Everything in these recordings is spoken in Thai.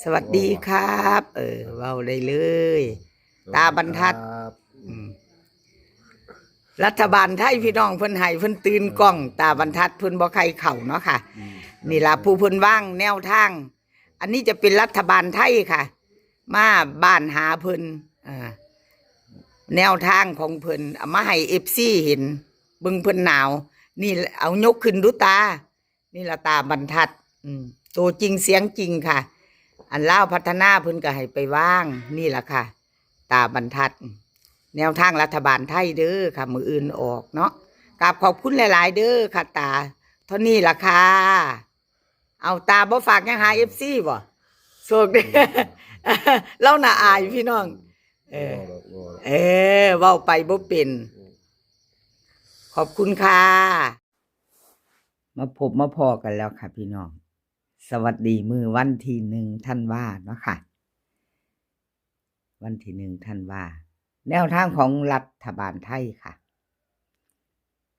สวัสดีครับเว้าได้เลย ตาบรรทัดอืมรัฐบาลไทยพี่น้องเพิ่นให้เพิ่นตื่นกล้อง ตาบรรทัดเพิ่นบ่ใครเข้าเนาะค่ะนี่ล่ะผู้เพิ่นว่างแนวทาง อันนี้จะเป็นรัฐบาลไทยค่ะ มาบ้านหาเพิ่นแนวทางของเพิ่นเอามาให้ FC เห็นเบิ่งเพิ่นหนาว นี่เอายกขึ้นดูตา นี่ล่ะตาบรรทัดตัวจริงเสียงจริงค่ะ อันลาวพัฒนาเพิ่นก็ให้ไปว่างนี่ล่ะค่ะ ตาบรรทัด แนวทางรัฐบาลไทยเด้อค่ะมืออื่นออกเนาะกราบขอบคุณหลายๆเด้อค่ะตาเท่านี้ล่ะค่ะเอาตาบ่ฝากยังหา FC บ่โชคดีเล่าน่าอายพี่น้องเว้าไปบ่เป็นขอบคุณค่ะมาพบมาพอกันแล้วค่ะพี่น้องสวัสดีมื้อวันที่1ธันวาเนาะค่ะวันที่1ธันวาแนวทางของรัฐบาลไทยค่ะ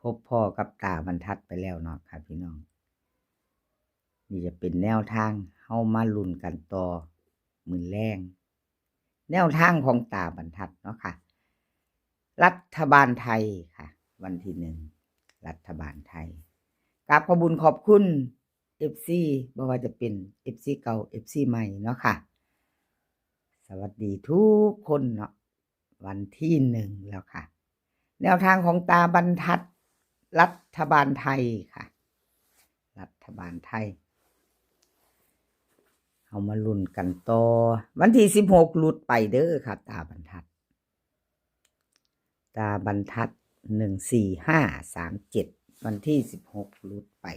พบพ่อกับตาบรรทัดไปแล้วเนาะค่ะพี่น้องนี่จะเป็นแนวทางเฮามาลุ้นกันต่อมื้อแรงแนวทางของตาบรรทัดเนาะค่ะรัฐบาลไทยค่ะวันที่1รัฐบาลไทยกราบขอบคุญขอบคุณ FC บ่ว่าจะเป็น FC เก่า FC ใหม่เนาะค่ะสวัสดีทุกคนเนาะวันที่1แล้วค่ะแนวทางของตาบรรทัดรัฐบาลไทยค่ะรัฐบาลไทยเอามาลุ้นกันต่อวันที่16หลุดไปเด้อค่ะตาบรรทัด14537วันที่16หลุดไป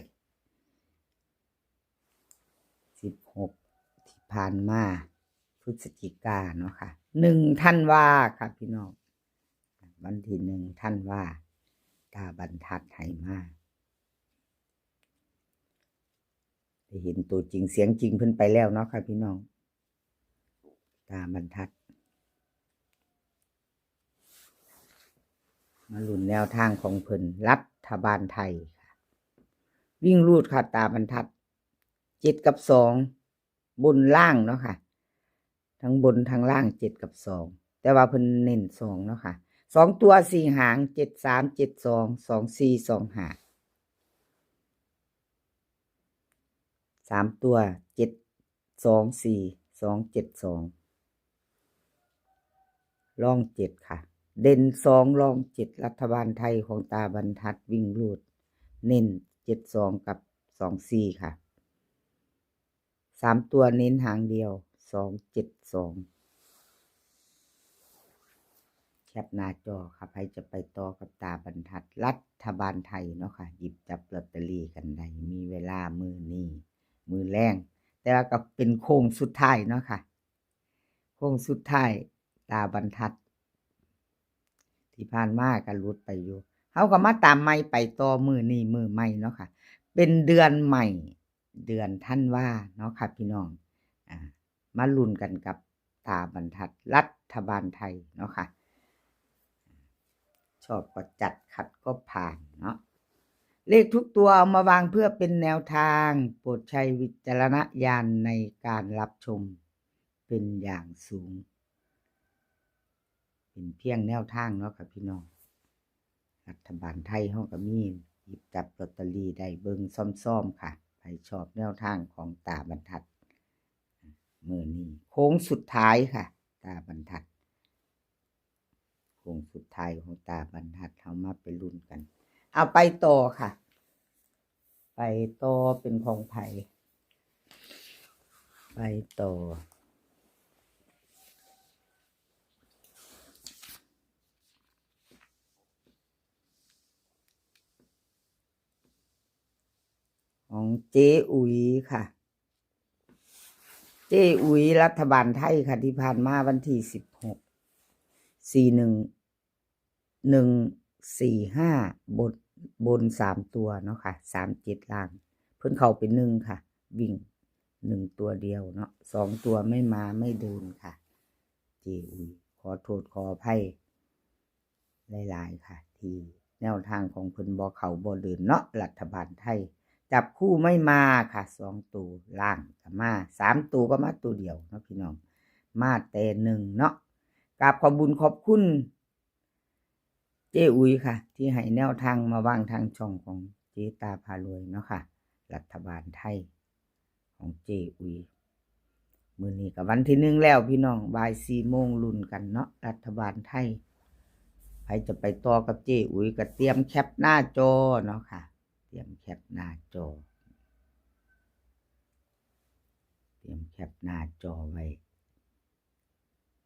16ที่ผ่านมาพฤศจิกายนเนาะค่ะ1ธันวาค่ะพี่น้องวันที่1ธันวาตาบรรทัดให้มาได้เห็นตัวจริงเสียงจริงเพิ่นไปแล้วเนาะค่ะพี่น้องตาบรรทัดมาลุ้นแนวทางของเพิ่นรัฐบาลไทยค่ะวิ่งรูดค่ะตาบรรทัด7กับ2บนล่างเนาะค่ะทั้งบนทั้งล่าง7กับ2แต่ว่าเพิ่นเน้น2เนาะค่ะ2ตัว4หาง73 72 24 25 3ตัว724 272ร่อง7ค่ะเด่น2รอง7รัฐบาลไทยของตาบรรทัดวิ่งรูดเน้น72กับ24ค่ะ3ตัวเน้นหางเดียว272แคปหน้าจอค่ะใครจะไปต่อกับตาบรรทัดรัฐบาลไทยเนาะค่ะหยิบจับลอตเตอรี่กันได้มีเวลามื้อนี้มื้อแรงแต่ว่าก็เป็นโค้งสุดท้ายเนาะค่ะโค้งสุดท้ายตาบรรทัดที่ผ่านมาก็หลุดไปอยู่เฮาก็มาตามใหม่ไปต่อมื้อนี้มื้อใหม่เนาะค่ะเป็นเดือนใหม่เดือนธันวาเนาะค่ะพี่น้องมาลุ้นกันกับตาบรรทัดรัฐบาลไทยเนาะค่ะชอบก็จัดขัดก็ผ่านเนาะเลขทุกตัวเอามาวางเพื่อเป็นแนวทางโปรดใช้วิจารณญาณในการรับชมเป็นอย่างสูงเป็นเพียงแนวทางเนาะค่ะพี่น้องรัฐบาลไทยเฮาก็มีหยิบจับลอตเตอรี่ได้เบิ่งซ่อมๆค่ะใครชอบแนวทางของตาบรรทัดมื้อนี้โค้งสุดท้ายค่ะตาบรรทัดโค้งสุดท้ายของตาบรรทัดเฮามาไปลุ้นกันเอาไปต่อค่ะไปต่อเป็นของไผไปต่อของเจ๊อุ๋ยค่ะเจ๊อุ๋ยรัฐบาลไทยค่ะที่ผ่านมาวันที่16 41 145บน3ตัวเนาะค่ะ37ล่างเพิ่นเข้าเป็น1ค่ะวิ่ง1ตัวเดียวเนาะ2ตัวไม่มาไม่เดินค่ะเจ๊อุ๋ยขอโทษขออภัยหลายๆค่ะที่แนวทางของเพิ่นบ่เข้าบ่เดินเนาะรัฐบาลไทย จับคู่ไม่มาค่ะ2ตัวล่างก็มา3ตัวก็มาตัวเดียวเนาะพี่น้องมาแต่1เนาะกราบขอบคุญขอบคุณเจ้อุ๋ยค่ะที่ให้แนวทางมาวางทางช่องของเจตาพารวยเนาะค่ะรัฐบาลไทยของเจ้อุ๋ยมื้อนี้ก็วันที่1แล้วพี่น้องบ่าย4 โมงลุ้นกันเนาะรัฐบาลไทยใครจะไปต่อกับเจ้อุ๋ยก็เตรียมแคปหน้าจอเนาะค่ะเตรียมแคปหน้าจอไว้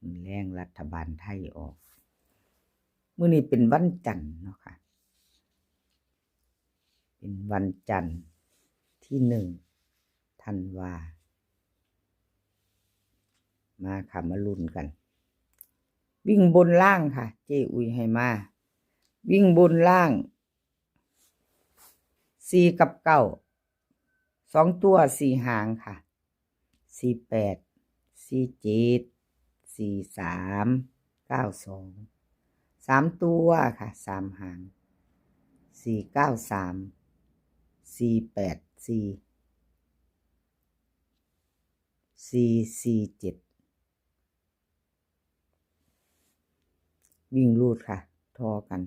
มื้อแรงรัฐบาลไทยออกมื้อนี้เป็นวันจันทร์เนาะค่ะเป็นวันจันทร์ที่1 ธันวามาค่ะมาลุ้นกันวิ่งบนล่างค่ะเจ้อุ๋ยให้มาวิ่งบนล่าง4กับ9 2ตัว4หางค่ะ48 47 43 92 3ตัวค่ะ3หาง493 484 447วิ่งรูดค่ะทอกัน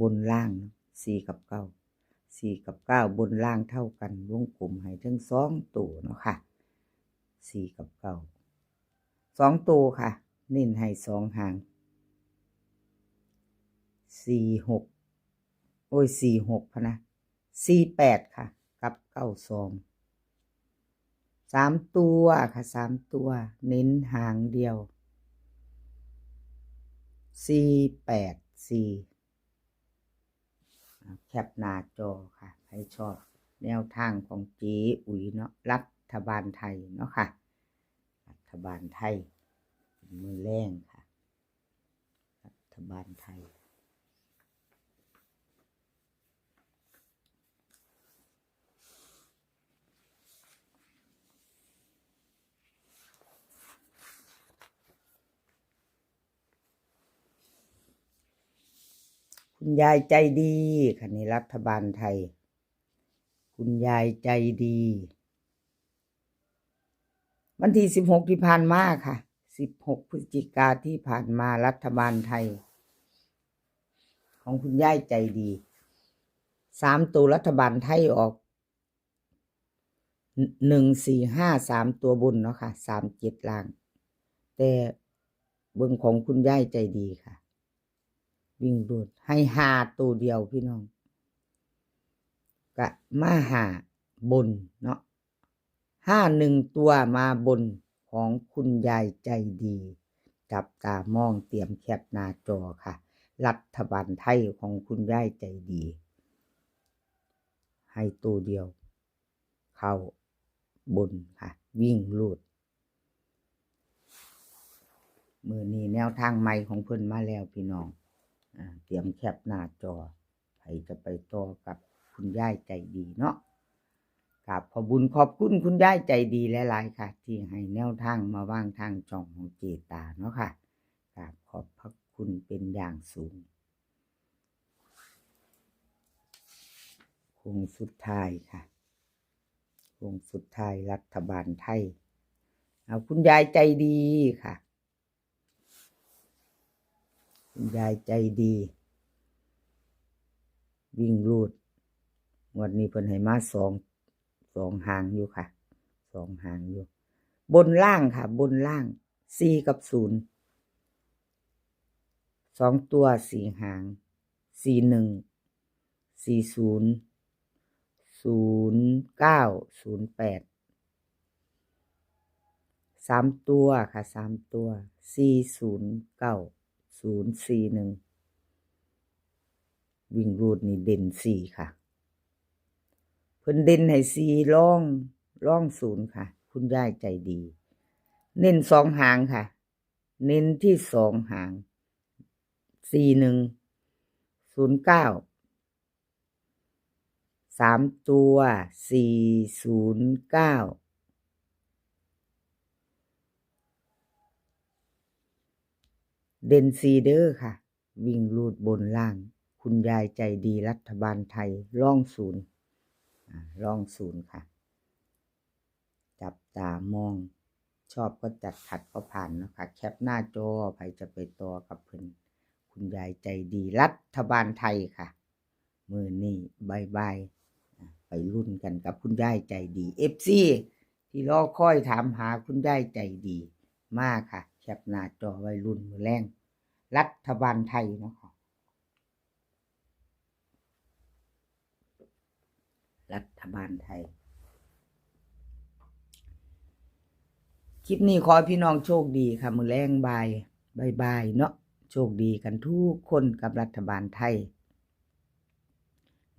บนล่าง4กับ9 4กับ9บนล่างเท่ากันวงกลมให้ทั้ง2ตัวเนาะค่ะ4กับ9 2ตัวค่ะเน้นให้2หาง4646พะนะ48ค่ะกับ92 3ตัวค่ะ3ตัวเน้นหางเดียว484แคปหน้าจอค่ะใครชอบแนวทางของเจ๊อุ๋ยเนาะรัฐบาลไทยเนาะค่ะรัฐบาลไทยมือแรงค่ะรัฐบาลไทยคุณยายใจดีค่ะนี่รัฐบาลไทยคุณยายใจดีวันที่16ที่ผ่านมาค่ะ16 พฤศจิกายนที่ผ่านมารัฐบาลไทยของคุณยายใจดี3ตัวรัฐบาลไทยออก1453ตัวบนเนาะค่ะ37ล่างแต่เบิ่งของคุณยายใจดีค่ะวิ่งรูดให้5ตัวเดียวพี่น้องกะมา5บนเนาะ51ตัวมาบนของคุณยายใจดีจับตามองเตรียมแคปหน้าจอค่ะรัฐบาลไทยของคุณยายใจดีให้ตัวเดียวเข้าบนค่ะวิ่งรูดมื้อนี้แนวทางใหม่ของเพิ่นมาแล้วพี่น้องเตรียมแคปหน้าจอใครจะไปต่อกับคุณยายใจดีเนาะกราบขอบคุญขอบคุณคุณยายใจดีหลายๆค่ะที่ให้แนวทางมาวางทางช่องของเจตาเนาะค่ะกราบขอบพระคุณเป็นอย่างสูงโค้งสุดท้ายค่ะโค้งสุดท้ายรัฐบาลไทยเอาคุณยายใจดีค่ะคุณยายใจดีวิ่งรูดวันนี้เพิ่นให้มาสองหางอยู่ค่ะ2หางอยู่บนล่างค่ะบนล่าง4กับ0 2ตัว4หาง41 40 09 08 3ตัวค่ะ3ตัว409 041วิ่งรูดนี่เด่น4ค่ะเพิ่นเด่นให้4ร่อง0ค่ะคุณยายใจดีเน้น2หางค่ะเน้นที่2หาง41 09 3ตัว409เด่น4เด้อค่ะวิ่งรูดบนล่างคุณยายใจดีรัฐบาลไทยร่อง0 ลองศูนย์ค่ะจับตามองชอบก็จัดขัดก็ผ่านนะคะแคปหน้าจอใครจะไปต่อกับเพิ่นคุณยายใจดีรัฐบาลไทยค่ะมื้อนี้บายไปรุ่นกันกับคุณยายใจดี FC ที่รอคอยถามหาคุณยายใจดีมากค่ะแคปหน้าจอไว้รุ่นมื้อแรงรัฐบาลไทยเนาะค่ะรัฐบาลไทยคลิปนี้ขอให้พี่น้องโชคดีค่ะมื้อแรงบายเนาะโชคดีกันทุกคนกับรัฐบาลไทย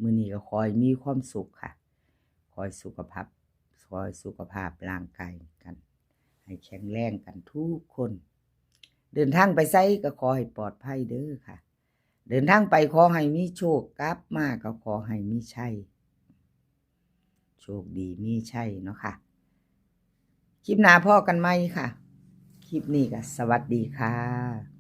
มื้อนี้ก็ขอให้มีความสุขค่ะขอให้สุขภาพร่างกายกันให้แข็งแรงกันทุกคนเดินทางไปไสก็ขอให้ปลอดภัยเด้อค่ะเดินทางไปขอให้มีโชคกลับมาก็ขอให้มีชัยโชคดีมีชัยเนาะค่ะคลิปหน้าพ่อกันไหมค่ะคลิปนี้ก็สวัสดีค่ะ